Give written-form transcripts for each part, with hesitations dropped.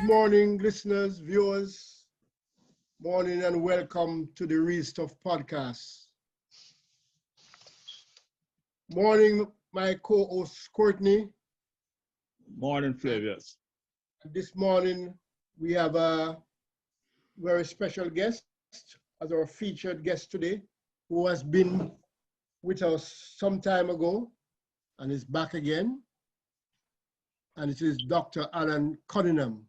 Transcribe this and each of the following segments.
morning, listeners, viewers. Morning and welcome to the Real Stuff podcast. Morning, my co-host Courtney. Morning, Flavius. This morning, we have a very special guest as our featured guest today, who has been with us some time ago and is back again. And it is Dr. Allan Cunningham.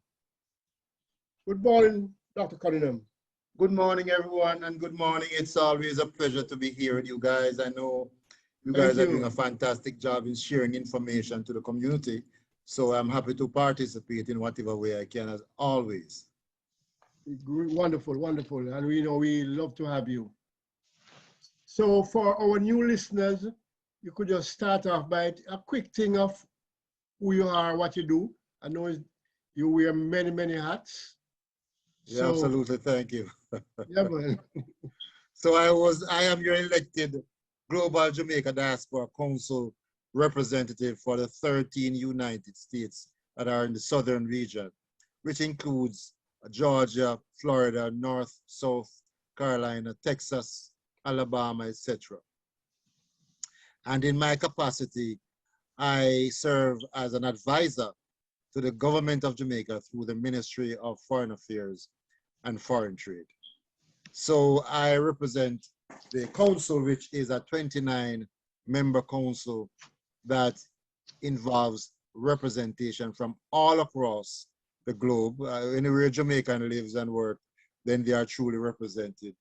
Good morning, Dr. Cunningham. Good morning, everyone, and good morning. It's always a pleasure to be here with you guys. I know you guys are doing a fantastic job in sharing information to the community. So I'm happy to participate in whatever way I can, as always. Wonderful, wonderful. And we love to have you. So for our new listeners, you could just start off by a quick thing of who you are, what you do. I know you wear many, many hats. Yeah, so, absolutely. Thank you. Yeah, man. So I am your elected Global Jamaica Diaspora Council representative for the 13 United States that are in the southern region, which includes Georgia, Florida, North, South Carolina, Texas, Alabama, etc. And in my capacity, I serve as an advisor to the government of Jamaica through the Ministry of Foreign Affairs and Foreign Trade. So I represent the council, which is a 29-member council that involves representation from all across the globe. Anywhere Jamaican lives and works, then they are truly represented.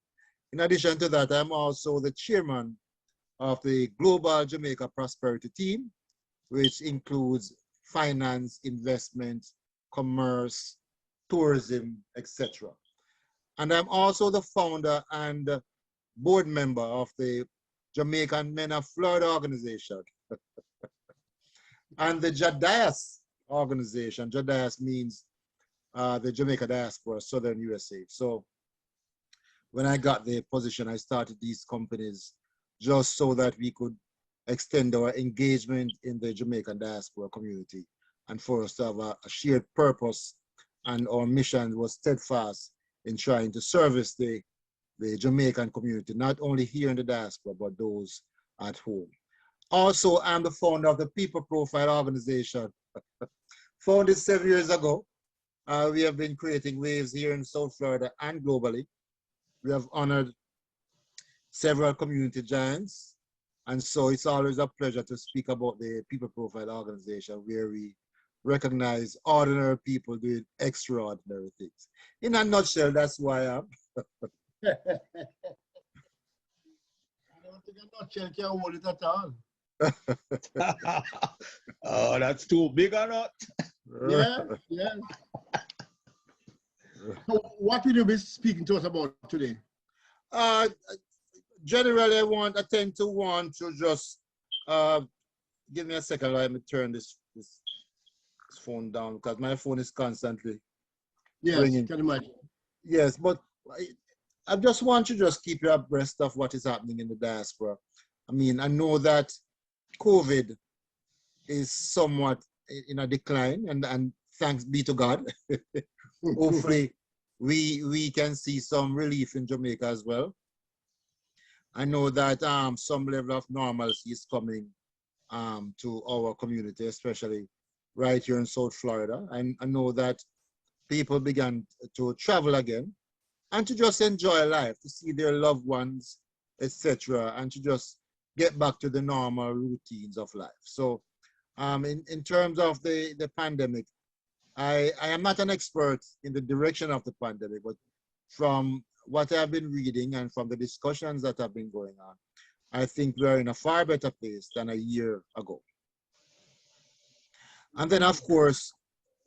In addition to that, I'm also the chairman of the Global Jamaica Prosperity Team, which includes finance, investment, commerce, tourism, etc. And I'm also the founder and board member of the Jamaican Men of Florida organization and the JADIAS organization. JADIAS means the Jamaica Diaspora, Southern USA. So when I got the position, I started these companies just so that we could extend our engagement in the Jamaican diaspora community and for us to have a shared purpose, and our mission was steadfast in trying to service the Jamaican community, not only here in the diaspora, but those at home. Also, I'm the founder of the People Profile organization. Founded 7 years ago. We have been creating waves here in South Florida and globally. We have honored several community giants. And so it's always a pleasure to speak about the People Profile organization, where we recognize ordinary people doing extraordinary things. In a nutshell, that's who I am. I don't think a nutshell can hold it at all. Oh, that's too big or not? Yeah, yeah. So what will you be speaking to us about today? Generally, I tend to want to just give me a second. Let me turn this phone down because my phone is constantly ringing. Can imagine. Yes, but I just want to just keep you abreast of what is happening in the diaspora. I mean, I know that COVID is somewhat in a decline, and thanks be to God. Hopefully, we can see some relief in Jamaica as well. I know that some level of normalcy is coming to our community, especially right here in South Florida. And I know that people began to travel again and to just enjoy life, to see their loved ones, etc., and to just get back to the normal routines of life. So in terms of the pandemic, I am not an expert in the direction of the pandemic, but from what I've been reading and from the discussions that have been going on, I think we're in a far better place than a year ago. And then, of course,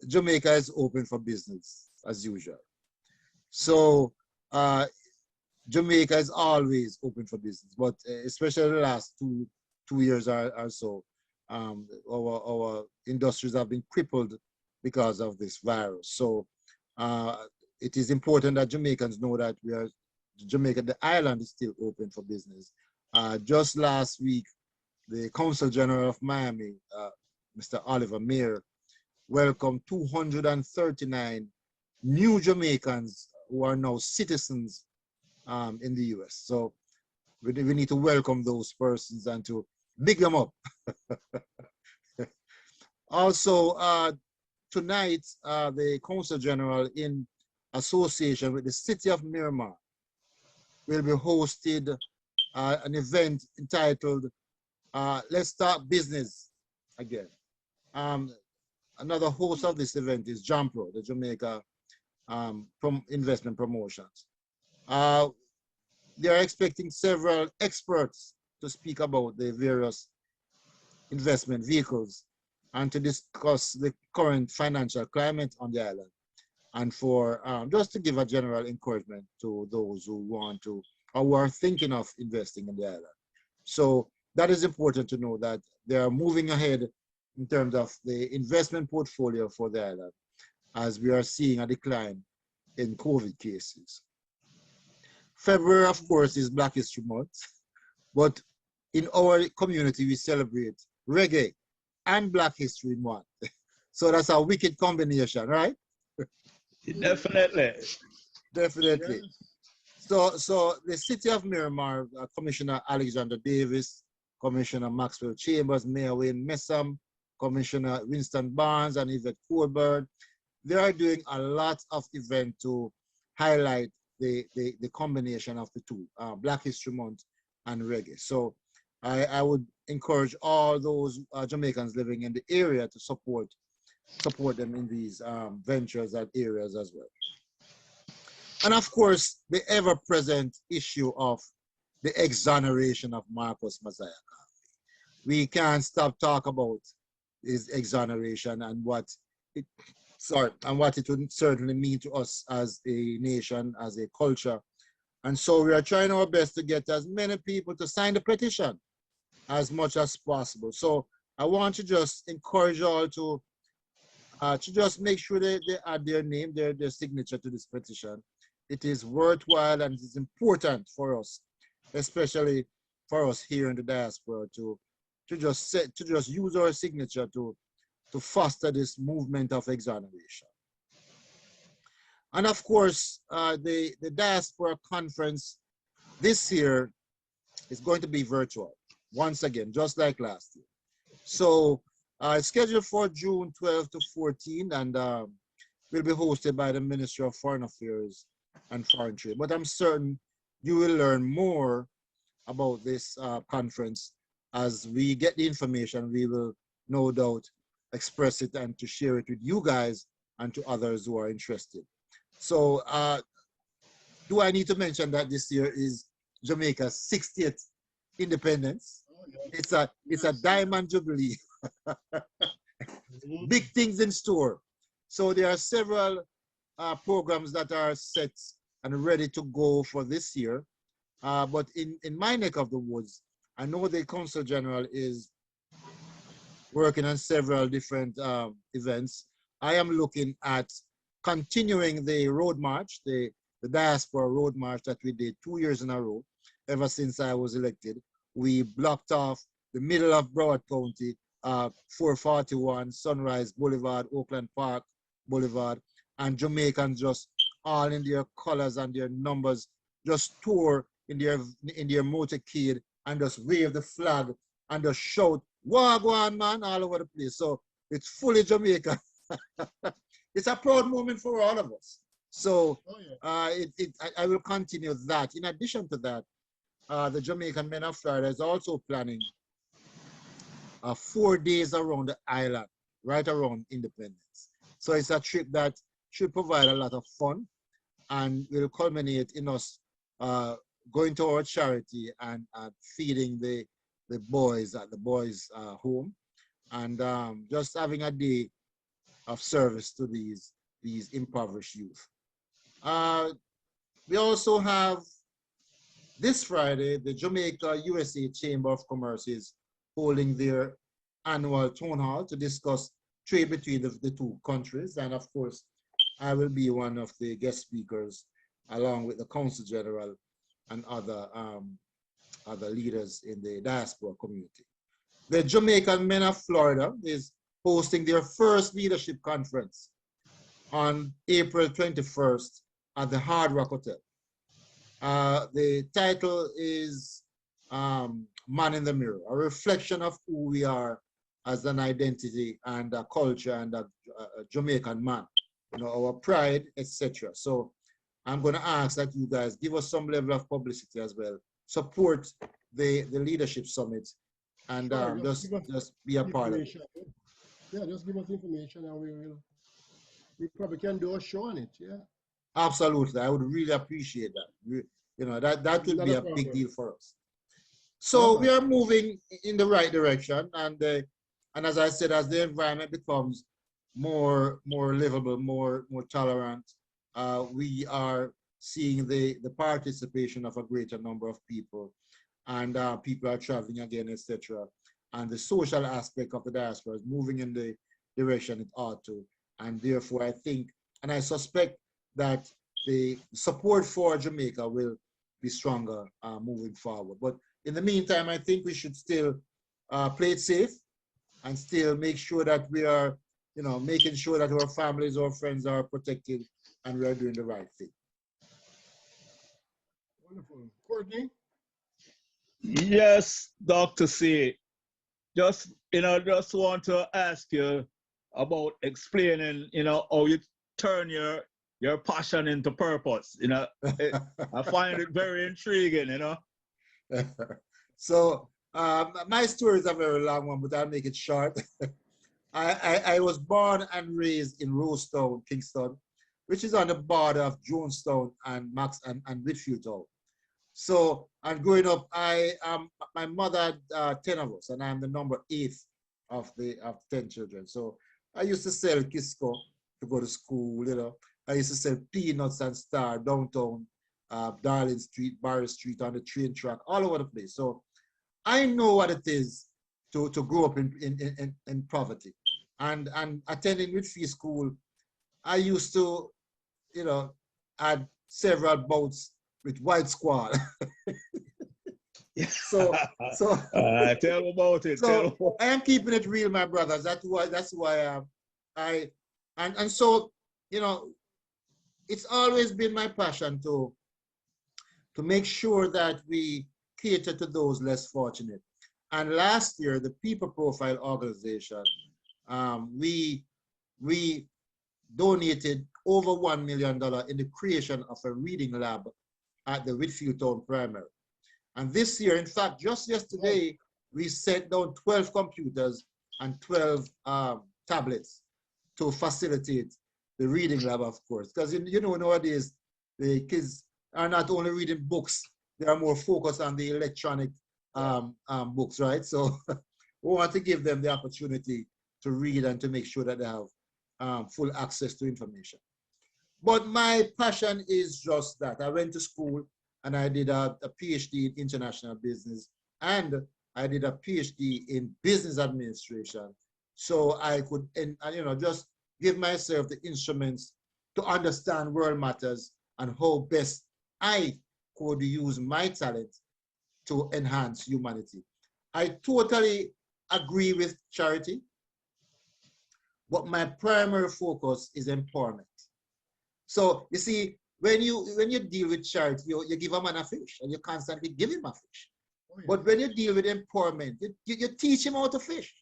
Jamaica is open for business as usual. So Jamaica is always open for business, but especially the last two years or so, our industries have been crippled because of this virus. So it is important that Jamaicans know that Jamaica, the island, is still open for business. Just last week, the Consul General of Miami, Mr. Oliver Mayer, welcomed 239 new Jamaicans who are now citizens in the US. So we need to welcome those persons and to big them up. Also, tonight, the Consul General, in association with the City of Miramar, will be hosted an event entitled Let's Start Business Again. Another host of this event is Jampro, the Jamaica Investment Promotions. They are expecting several experts to speak about the various investment vehicles and to discuss the current financial climate on the island, and for just to give a general encouragement to those who want to or who are thinking of investing in the island. So that is important to know, that they are moving ahead in terms of the investment portfolio for the island, as we are seeing a decline in COVID cases. February, of course, is Black History Month, but in our community, we celebrate reggae and Black History Month. So that's a wicked combination, right? Definitely. Definitely. So the City of Miramar, Commissioner Alexander Davis, Commissioner Maxwell Chambers, Mayor Wayne Messam, Commissioner Winston Barnes, and Yvette Colbert, they are doing a lot of events to highlight the combination of the two, Black History Month and reggae. So I would encourage all those Jamaicans living in the area to support them in these ventures and areas as well. And of course, the ever-present issue of the exoneration of Marcus Messiah. We can't stop talking about his exoneration and what it would certainly mean to us as a nation, as a culture. And so we are trying our best to get as many people to sign the petition as much as possible. So I want to just encourage you all to just make sure they add their name, their signature to this petition. It is worthwhile and it is important for us, especially for us here in the diaspora, to just use our signature to foster this movement of exoneration. And of course, the Diaspora Conference this year is going to be virtual, once again, just like last year. So it's scheduled for June 12 to 14, and will be hosted by the Ministry of Foreign Affairs and Foreign Trade. But I'm certain you will learn more about this conference as we get the information. We will no doubt express it and to share it with you guys and to others who are interested. So do I need to mention that this year is Jamaica's 60th independence? It's a diamond jubilee. Big things in store. So there are several programs that are set and ready to go for this year. But in my neck of the woods, I know the Consul General is working on several different events. I am looking at continuing the road march, the Diaspora road march that we did 2 years in a row, ever since I was elected. We blocked off the middle of Broward County, 441, Sunrise Boulevard, Oakland Park Boulevard, and Jamaicans just all in their colors and their numbers just tour in their motorcade and just wave the flag and just shout, "Wagwan, man," all over the place. So it's fully Jamaica. It's a proud moment for all of us. So I will continue that. In addition to that, the Jamaican Men of Florida is also planning 4 days around the island, right around Independence. So it's a trip that should provide a lot of fun and will culminate in us going to our charity and feeding the boys at the boys' home, and just having a day of service to these impoverished youth. We also have this Friday, the Jamaica USA Chamber of Commerce is holding their annual town hall to discuss trade between the two countries. And of course, I will be one of the guest speakers along with the Consul General and other leaders in the diaspora community. The Jamaican Men of Florida is hosting their first leadership conference on April 21st at the Hard Rock Hotel. The title is Man in the Mirror, a reflection of who we are as an identity and a culture and a Jamaican man, you know, our pride, etc. So I'm going to ask that you guys give us some level of publicity as well, support the leadership summit, and Sure, just be a part of it. Yeah, just give us information and we probably can do a show on it. Yeah. Absolutely, I would really appreciate that. You know, that would be a big deal for us. So Yeah, we are moving in the right direction, and as I said, as the environment becomes more livable, more tolerant, we are seeing the participation of a greater number of people, and people are traveling again, etc. And the social aspect of the diaspora is moving in the direction it ought to, and therefore I think, and I suspect that the support for Jamaica will be stronger moving forward. But in the meantime, I think we should still play it safe and still make sure that we are, you know, making sure that our families, our friends are protected and we are doing the right thing. wonderful. Courtney? Yes, Dr. C. Just, just want to ask you about explaining, how you turn your passion into purpose. I find it very intriguing, So my story is a very long one, but I'll make it short. I was born and raised in Rosetown, Kingston, which is on the border of Jonestown and Whitfield Town. So, and growing up, my mother had 10 of us, and I'm the number 8 of 10 children. So I used to sell Kisco to go to school, I used to sell peanuts and Star downtown, Darling Street, Barry Street, on the train track, all over the place. So I know what it is to grow up in poverty. And attending Whitfield School, I used to, had several bouts with white squad. so tell about it. So I am keeping it real, my brothers. That's why and so, it's always been my passion to make sure that we cater to those less fortunate. And last year, the People Profile Organization, we donated over $1 million in the creation of a reading lab at the Whitfield Town Primary. And this year, in fact, just yesterday, we set down 12 computers and 12 tablets to facilitate the reading lab, of course. Because, nowadays, the kids are not only reading books, they are more focused on the electronic books, right? So we want to give them the opportunity to read and to make sure that they have full access to information. But my passion is just that. I went to school and I did a PhD in international business, and I did a PhD in business administration. So I could, just give myself the instruments to understand world matters and how best I could use my talent to enhance humanity. I totally agree with charity, but my primary focus is empowerment. So you see, when you deal with charity, you give a man a fish and you constantly give him a fish. Oh, yeah. But when you deal with empowerment, you teach him how to fish.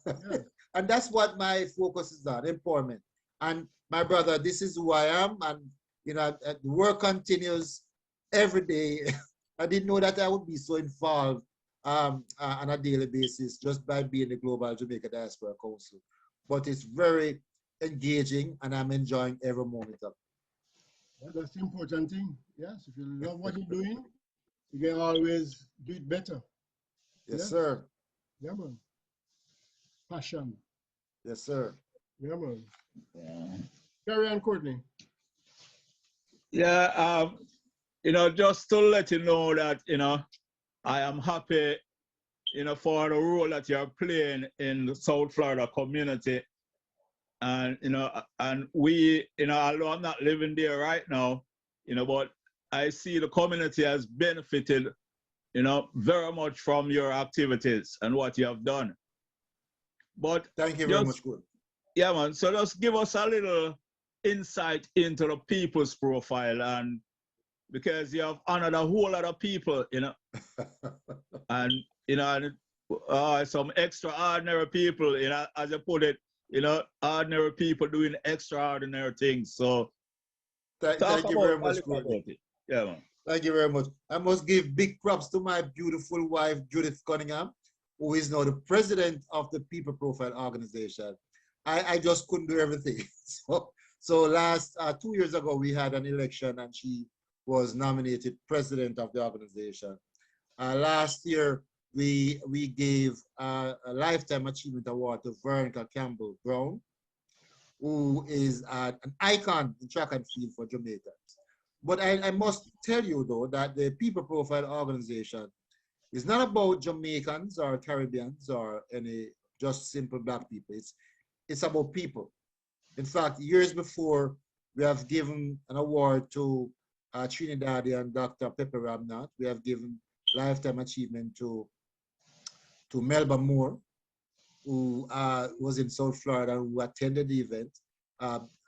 Yeah. And that's what my focus is on, empowerment. And my brother, this is who I am, and the work continues every day. I didn't know that I would be so involved on a daily basis just by being the Global Jamaica Diaspora Council. But it's very engaging, and I'm enjoying every moment of it. Yeah, that's the important thing. Yes, if you love what you're doing, you can always do it better. Yes, sir. Yeah, man. Passion. Yes, sir. Yeah, man. Yeah. Carry on, Courtney. Yeah, just to let you know that, I am happy, for the role that you're playing in the South Florida community. And, and we, although I'm not living there right now, but I see the community has benefited, very much from your activities and what you have done. But thank you very much, good. Yeah, man. So just give us a little insight into the people's profile, and because you have honored a whole lot of people, and some extraordinary people, as you put it, ordinary people doing extraordinary things. So Thank you very much, about Courtney. it. Yeah, man. Thank you very much. I must give big props to my beautiful wife, Judith Cunningham, who is now the president of the People Profile Organization. I just couldn't do everything. So last 2 years ago, we had an election and she was nominated president of the organization. Last year, we gave a Lifetime Achievement Award to Veronica Campbell Brown, who is an icon in track and field for Jamaicans. But I must tell you, though, that the People Profile Organization is not about Jamaicans or Caribbeans or any just simple Black people. It's about people. In fact, years before, we have given an award to Trinidadian Dr. Pepe Ramnath. We have given Lifetime Achievement to Melba Moore, who was in South Florida, who attended the event.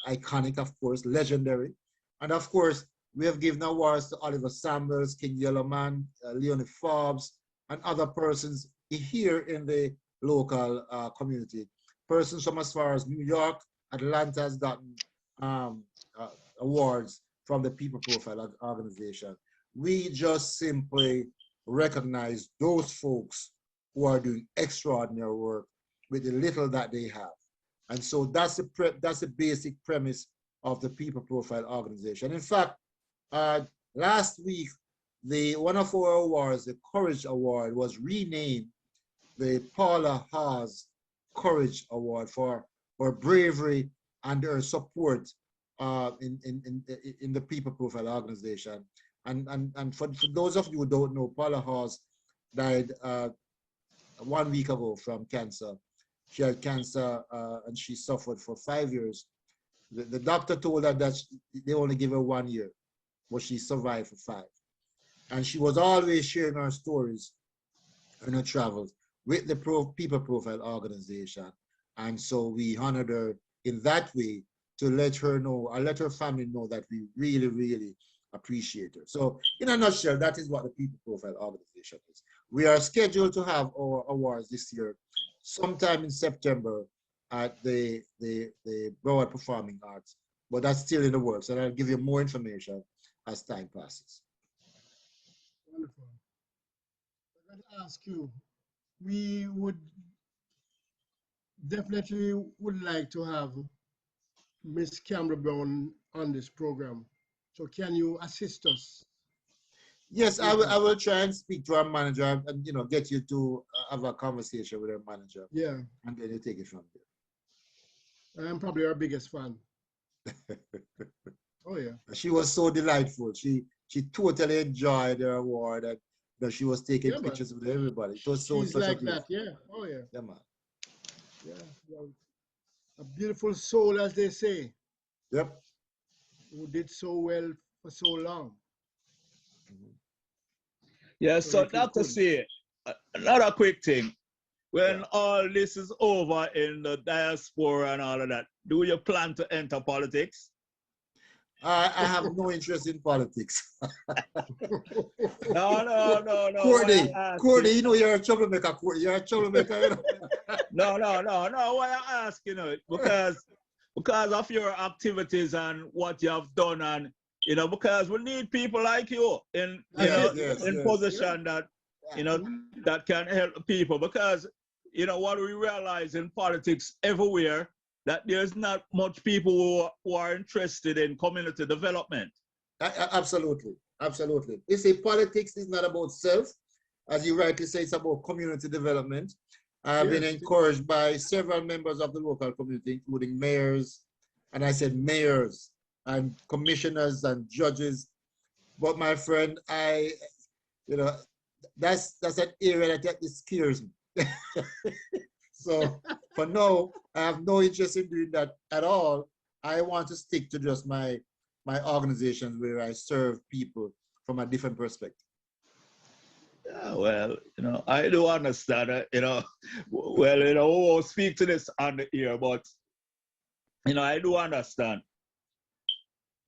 Iconic, of course, legendary. And of course, we have given awards to Oliver Samuels, King Yellowman, Leonie Forbes, and other persons here in the local community. Persons from as far as New York, Atlanta has gotten awards from the People Profile Organization. We just simply recognize those folks who are doing extraordinary work with the little that they have. And so that's the basic premise of the People Profile Organization. In fact, last week, one of our awards, the Courage Award, was renamed the Paula Haas Courage Award for her bravery and her support in the People Profile Organization. And for those of you who don't know, Paula Haas died 1 week ago from cancer. She had cancer and she suffered for 5 years. The doctor told her that they only give her 1 year, but she survived for 5. And she was always sharing her stories in her travels with the People Profile Organization. And so we honored her in that way to let her know, or let her family know that we really, really appreciate her. So in a nutshell, that is what the People Profile Organization is. We are scheduled to have our awards this year, sometime in September at the Broward Performing Arts, but that's still in the works, and I'll give you more information as time passes. Wonderful. I'm going to ask you, we would definitely would like to have Miss Campbell Brown on this program. So can you assist us? Yes, I will try and speak to our manager and get you to have a conversation with our manager. Yeah. And then you take it from there. I'm probably our biggest fan. Oh yeah. She was so delightful. She totally enjoyed her award, and that she was taking pictures with everybody. It was so she's like that, yeah. Oh yeah. Yeah, man. Yeah. Well, a beautiful soul, as they say. Yep. Who did so well for so long. Yeah, so Dr. C, another quick thing. When all this is over in the diaspora and all of that, do you plan to enter politics? I have no interest in politics. No. Courtney, you're a troublemaker, Courtney. You're a troublemaker. No. Why I ask, because of your activities and what you have done, and because we need people like you in position that that can help people, because what we realize in politics everywhere, that there's not much people who are interested in community development. Absolutely. You see, politics is not about self. As you rightly say, it's about community development. I've been encouraged by several members of the local community, including mayors, and I said mayors and commissioners and judges. But my friend, that's an area that scares me. So for now, I have no interest in doing that at all. I want to stick to just my organizations where I serve people from a different perspective. Yeah, well, I do understand, well, we won't speak to this on the ear, but, I do understand.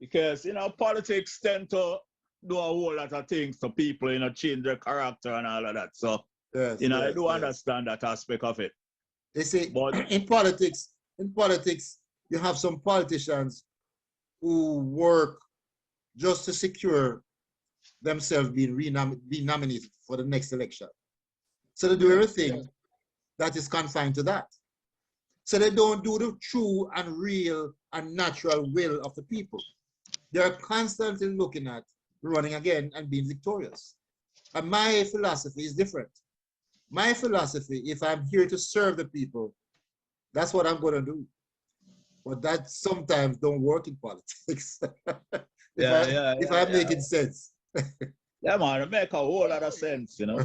Because, you know, politics tend to do a whole lot of things to people, you know, change their character and all of that. So, Yes, you know, I yes, do yes. understand that aspect of it. They say But in politics, you have some politicians who work just to secure themselves being nominated for the next election. So they do everything that is confined to that. So they don't do the true and real and natural will of the people. They're constantly looking at running again and being victorious. And my philosophy is different. My philosophy, if I'm here to serve the people, that's what I'm going to do. But that sometimes don't work in politics. if I'm making sense. Yeah, man, it make a whole lot of sense, you know.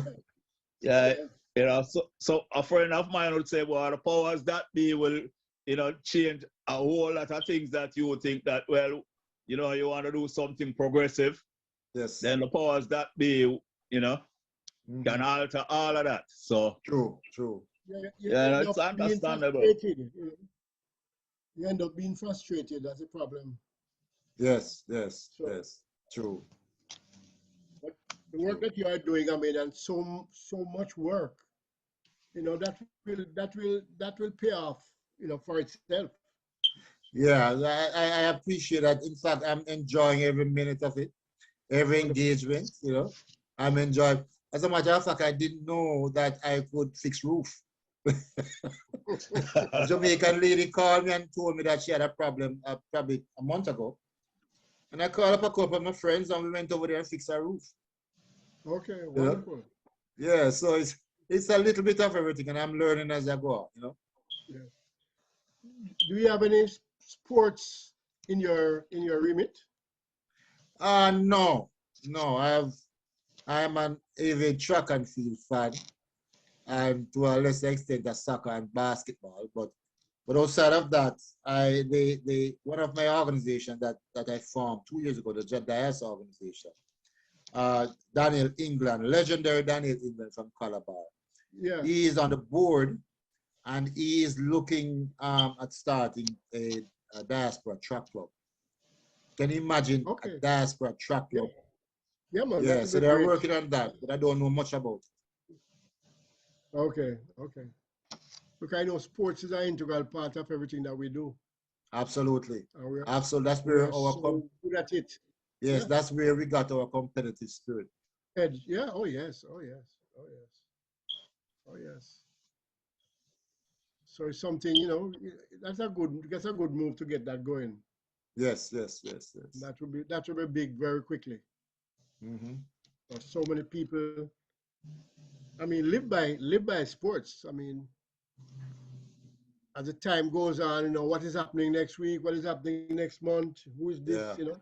Yeah, you know, so a friend of mine would say, well, the powers that be will, you know, change a whole lot of things that you would think that, well, you know, you want to do something progressive. Yes. Then the powers that be, you know, can alter all of that. So true. Yeah, it's understandable. You end up being frustrated. That's a problem. Yes, true. But the work that you are doing, I mean, and so much work, you know, that will pay off, you know, for itself. Yeah, I appreciate that. In fact, I'm enjoying every minute of it, every engagement, you know. I'm enjoying. As a matter of fact, I didn't know that I could fix roof. A Jamaican lady called me and told me that she had a problem probably a month ago. And I called up a couple of my friends and we went over there and fixed her roof. Okay, wonderful. You know? Yeah, so it's a little bit of everything and I'm learning as I go, you know. Yeah. Do you have any sports in your remit? No. I'm an avid track and field fan, and to a lesser extent, the soccer and basketball. But outside of that, one of my organizations that I formed 2 years ago, the Diaspora organization, Daniel England, legendary Daniel England from Calabar. Yeah. He is on the board, and he is looking at starting a diaspora track club. Can you imagine a diaspora track club? Yeah, man. Yeah, so they're working on that, but I don't know much about it. Okay. Look, I know sports is an integral part of everything that we do. Absolutely. Absolutely. That's where good at it. Yes, that's where we got our competitive spirit. Edge. Yeah. Oh yes. So it's something, you know, that's a good move to get that going. Yes. That will be big very quickly. So many people, I mean, live by sports. I mean, as the time goes on, you know, what is happening next week, what is happening next month, who is this, you know?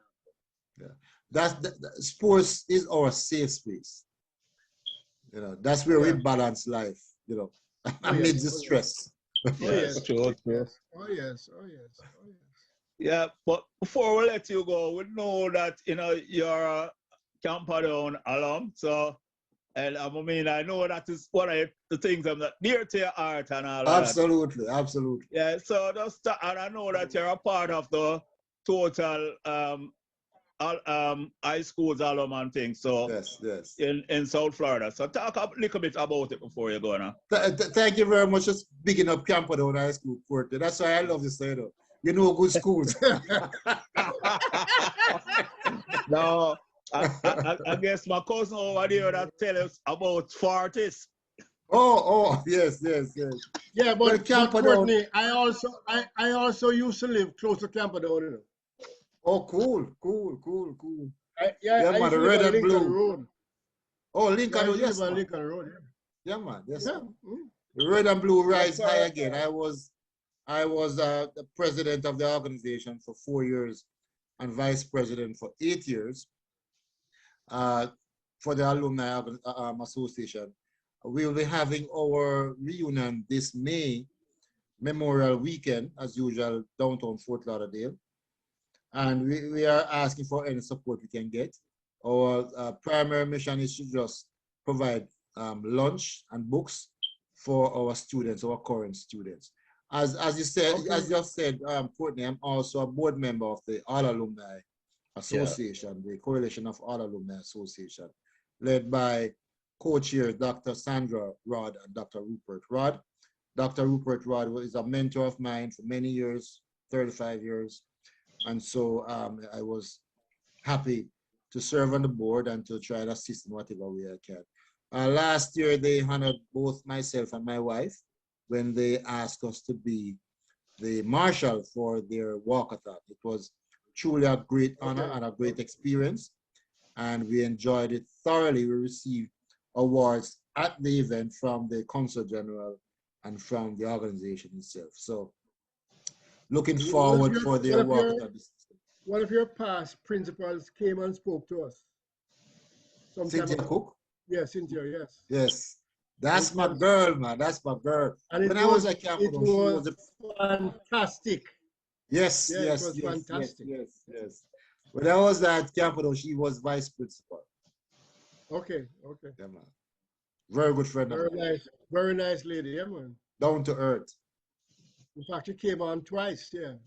Yeah. Sports is our safe space. You know, that's where we balance life, you know, amid the stress. True. Oh yes. Yeah, but before we let you go, we know that, you know, you're a Camperdown alum, so, and I mean, I know that is one of the things I'm not dear to your heart and all of Absolutely. Yeah, so and I know that you're a part of the total high school's alum and things, so yes. In South Florida. So talk a little bit about it before you go now. Thank you very much. Just bigging up Camperdown High School, Courtney. That's why I love this side. You know, good schools. No, I guess my cousin over there that tell us about Fortis. Oh, yes. Yeah, but Courtney, I also used to live close to Camperdown, you know. Oh, cool. I man, used to red live on and blue. Lincoln Road. Oh, Lincoln Road, yes. On Lincoln Road, yeah. Yeah, man, yes. Yeah. The red and blue rise high again. I was the president of the organization for 4 years and vice president for 8 years for the Alumni Association. We will be having our reunion this May, Memorial Weekend, as usual, downtown Fort Lauderdale. And we are asking for any support we can get. Our primary mission is to just provide lunch and books for our students, our current students. As you said, as you have said, Courtney, I'm also a board member of the All Alumni Association, the Coalition of All Alumni Association, led by co-chair Dr. Sandra Rod and Dr. Rupert Rod. Dr. Rupert Rod is a mentor of mine for many years, 35 years. And so I was happy to serve on the board and to try and assist in whatever way I can. Last year, they honored both myself and my wife when they asked us to be the marshal for their walkathon. It was truly a great honor and a great experience, and we enjoyed it thoroughly. We received awards at the event from the Consul General and from the organization itself. So looking forward for their walkathon. One of your past principals came and spoke to us. Cynthia Cook? Yeah, Cynthia, yes. Yes. That's my girl, man. That's my girl. And when I was at Camp, it was fantastic. Yes, yeah, yes, it was yes, fantastic. yes. When I was at Camp, she was vice principal. Okay. Yeah, man. Very good friend. Very nice lady, yeah, man. Down to earth. In fact, she came on twice, to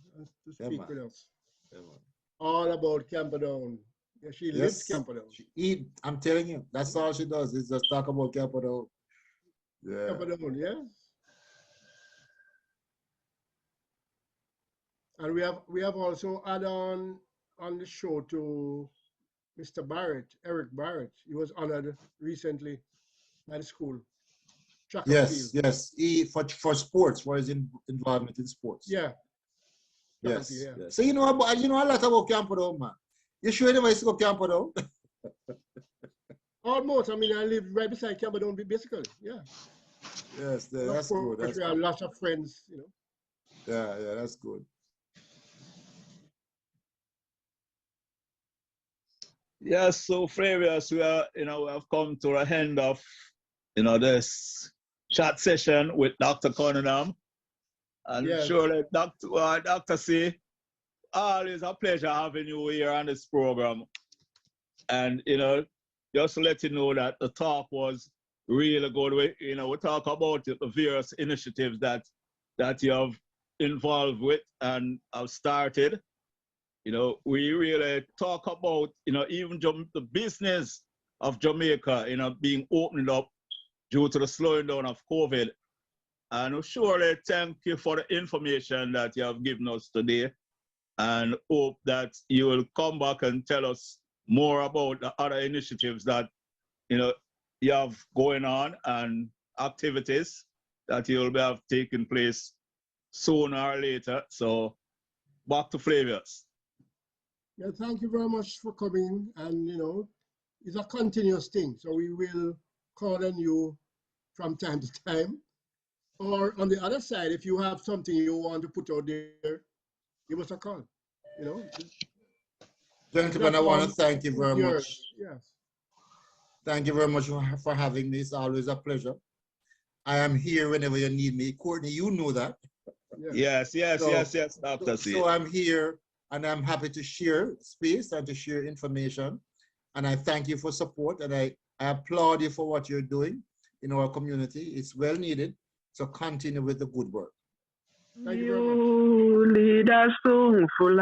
speak with us. Yeah, man. All about Camperdown. Yeah, she lives Camperdown. I'm telling you, that's all she does is just talk about Camperdown. Yeah. Camperdown, yeah. And we have also added on the show to Mr. Barrett, Eric Barrett. He was honored recently by the school. Yes. For sports, for his involvement in sports. Yeah. Yes. So you know a lot about Camperdown, man. You sure you never used to go Camperdown? Almost. I mean, I live right beside Camperdown, basically. Yeah. Yes, that's good. We have lots of friends, you know. Yeah, that's good. Yes, so Flavius, we have come to the end of, this chat session with Dr. Cunningham. And surely, Dr. C, always a pleasure having you here on this program. And, just to let you know that the talk was really good. We talk about the various initiatives that you have involved with and have started. We really talk about, even the business of Jamaica, being opened up due to the slowing down of COVID. And surely thank you for the information that you have given us today, and hope that you will come back and tell us more about the other initiatives that, you have going on and activities that you will have taking place sooner or later. So back to Flavius. Yeah, thank you very much for coming. And, it's a continuous thing. So we will call on you from time to time. Or on the other side, if you have something you want to put out there, give us a call. Gentlemen, I want to thank you very much. Yes. Thank you very much for having me. It's always a pleasure. I am here whenever you need me. Courtney, you know that. Yes, Dr. C. So I'm here, and I'm happy to share space and to share information. And I thank you for support, and I applaud you for what you're doing in our community. It's well needed. So continue with the good work. Thank you very much. Lead us to full.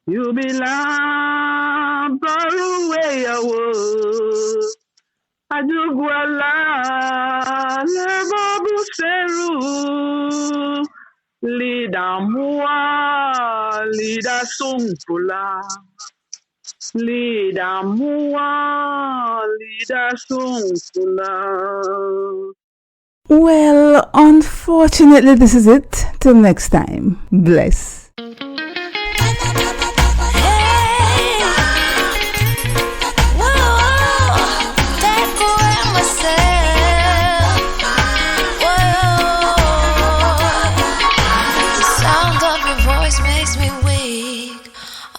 You belong far away away. Ajugwala lebobu seru. Lida mua, lida sungfula. Lida mua, lida sungfula. Well, unfortunately, this is it. Till next time. Bless.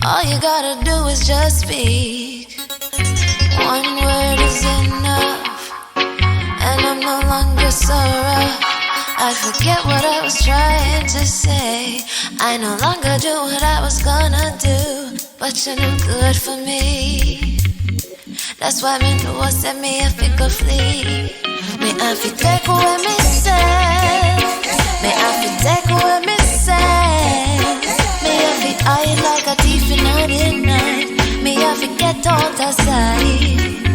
All you gotta do is just speak. One word is enough, and I'm no longer so rough. I forget what I was trying to say. I no longer do what I was gonna do, but you're no good for me. That's why me know what set me I think of flee. Me I fi take away me say. Me I fi take away me say. Me I fi hide like a thief in forget all the side.